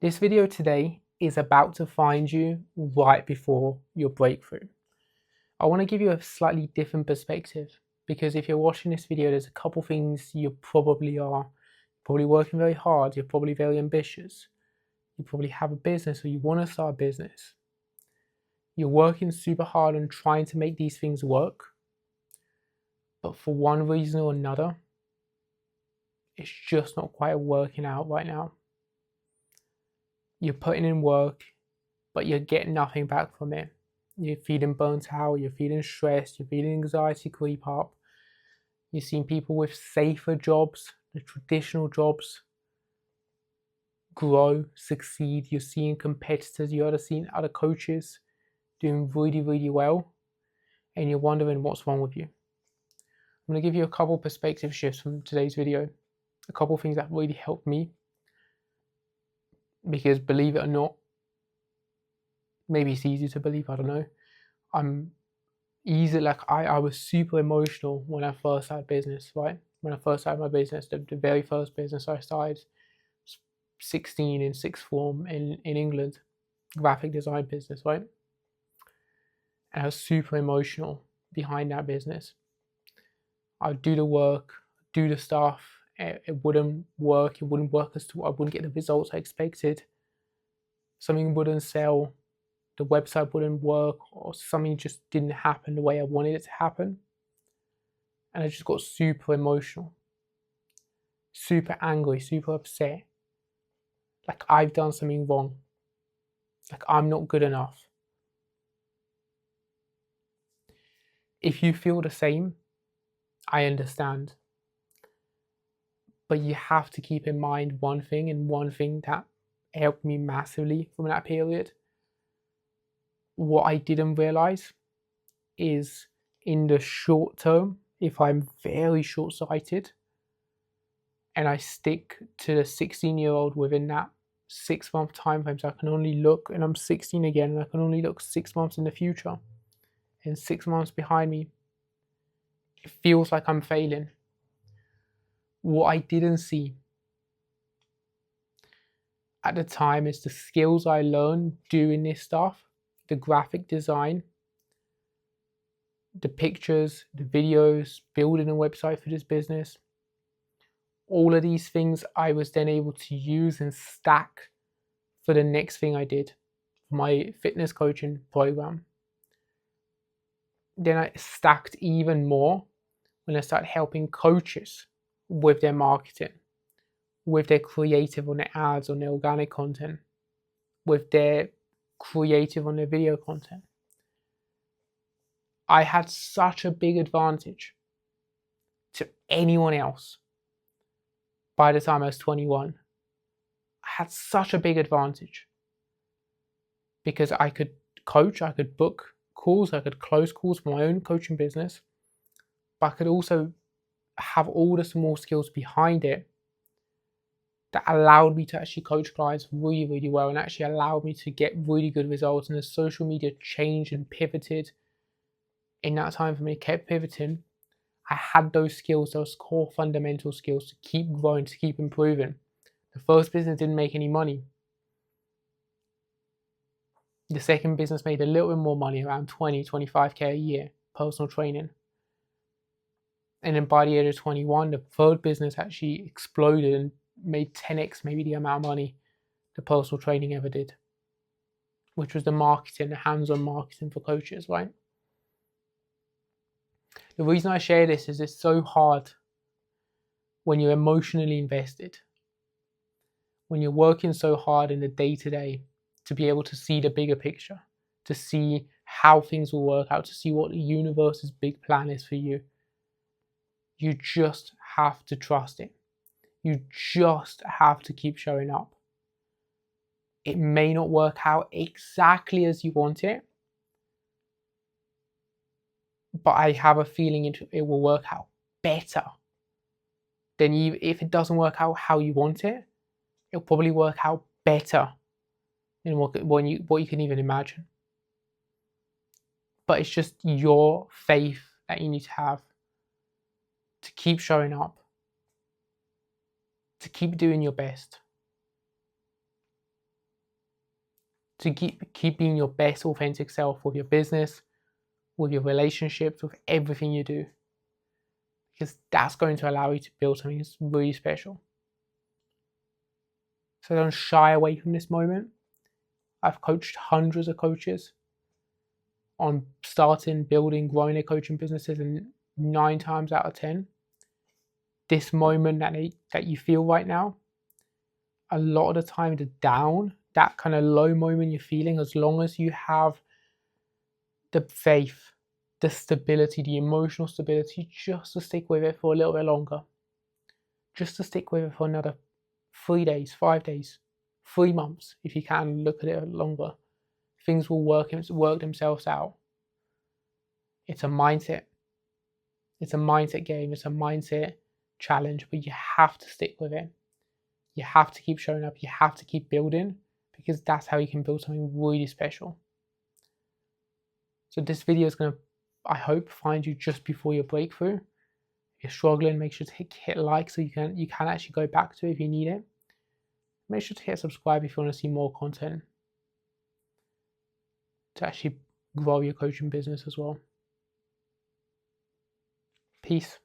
This video today is about to find you right before your breakthrough. I want to give you a slightly different perspective because if you're watching this video, there's a couple things you probably are. Probably working very hard, you're probably very ambitious, you probably have a business or you want to start a business. You're working super hard on trying to make these things work, but for one reason or another, it's just not quite working out right now. You're putting in work, but you're getting nothing back from it. You're feeling burnt out, you're feeling stressed, you're feeling anxiety creep up. You're seeing people with safer jobs, the traditional jobs, grow, succeed. You're seeing competitors, you're seeing other coaches doing really, really well, and you're wondering what's wrong with you. I'm going to give you a couple perspective shifts from today's video, a couple things that really helped me, because believe it or not, maybe it's easy to believe, I don't know. I was super emotional when I first started business, right? When I first started my business, the very first business I started, 16 in sixth form in England, graphic design business, right? And I was super emotional behind that business. I'd do the work, do the stuff, it wouldn't work, I wouldn't get the results I expected. Something wouldn't sell, the website wouldn't work, or something just didn't happen the way I wanted it to happen. And I just got super emotional, super angry, super upset. Like I've done something wrong. Like I'm not good enough. If you feel the same, I understand. But you have to keep in mind one thing, and one thing that helped me massively from that period. What I didn't realize is in the short term, if I'm very short-sighted and I stick to the 16-year-old within that 6-month time frame, so I can only look, and I'm 16 again, and I can only look 6 months in the future and 6 months behind me, it feels like I'm failing. What I didn't see at the time is the skills I learned doing this stuff, the graphic design, the pictures, the videos, building a website for this business. All of these things I was then able to use and stack for the next thing I did, my fitness coaching program. Then I stacked even more when I started helping coaches with their marketing, with their creative on their ads, on their organic content, with their creative on their video content. I had such a big advantage to anyone else by the time I was 21. I had such a big advantage because I could coach, I could book calls, I could close calls for my own coaching business, but I could also have all the small skills behind it that allowed me to actually coach clients really, really well, and actually allowed me to get really good results. And as social media changed and pivoted in that time for me, kept pivoting, I had those skills, those core fundamental skills to keep growing, to keep improving. The first business didn't make any money. The second business made a little bit more money, around 20, 25K a year, personal training. And then by the age of 21, the third business actually exploded and made 10x maybe the amount of money the personal training ever did, which was the marketing, the hands-on marketing for coaches, right? The reason I share this is it's so hard when you're emotionally invested, when you're working so hard in the day-to-day to be able to see the bigger picture, to see how things will work out, to see what the universe's big plan is for you. You just have to trust it. You just have to keep showing up. It may not work out exactly as you want it, but I have a feeling it will work out better than you. If it doesn't work out how you want it, it'll probably work out better than what you can even imagine. But it's just your faith that you need to have to keep showing up, to keep doing your best. to keep being your best authentic self with your business, with your relationships, with everything you do. Because that's going to allow you to build something that's really special. So don't shy away from this moment. I've coached hundreds of coaches on starting, building, growing their coaching businesses, and 9 times out of 10, this moment that you feel right now, a lot of the time the down, that kind of low moment you're feeling, as long as you have the faith, the stability, the emotional stability, just to stick with it for a little bit longer, just to stick with it for another 3 days, 5 days, 3 months, if you can look at it longer, things will work themselves out. It's a mindset. It's a mindset game. It's a mindset challenge, but you have to stick with it. You have to keep showing up. You have to keep building, because that's how you can build something really special. So this video is going to, I hope, find you just before your breakthrough. If you're struggling, make sure to hit like so you can actually go back to it if you need it. Make sure to hit subscribe if you want to see more content to actually grow your coaching business as well. Peace.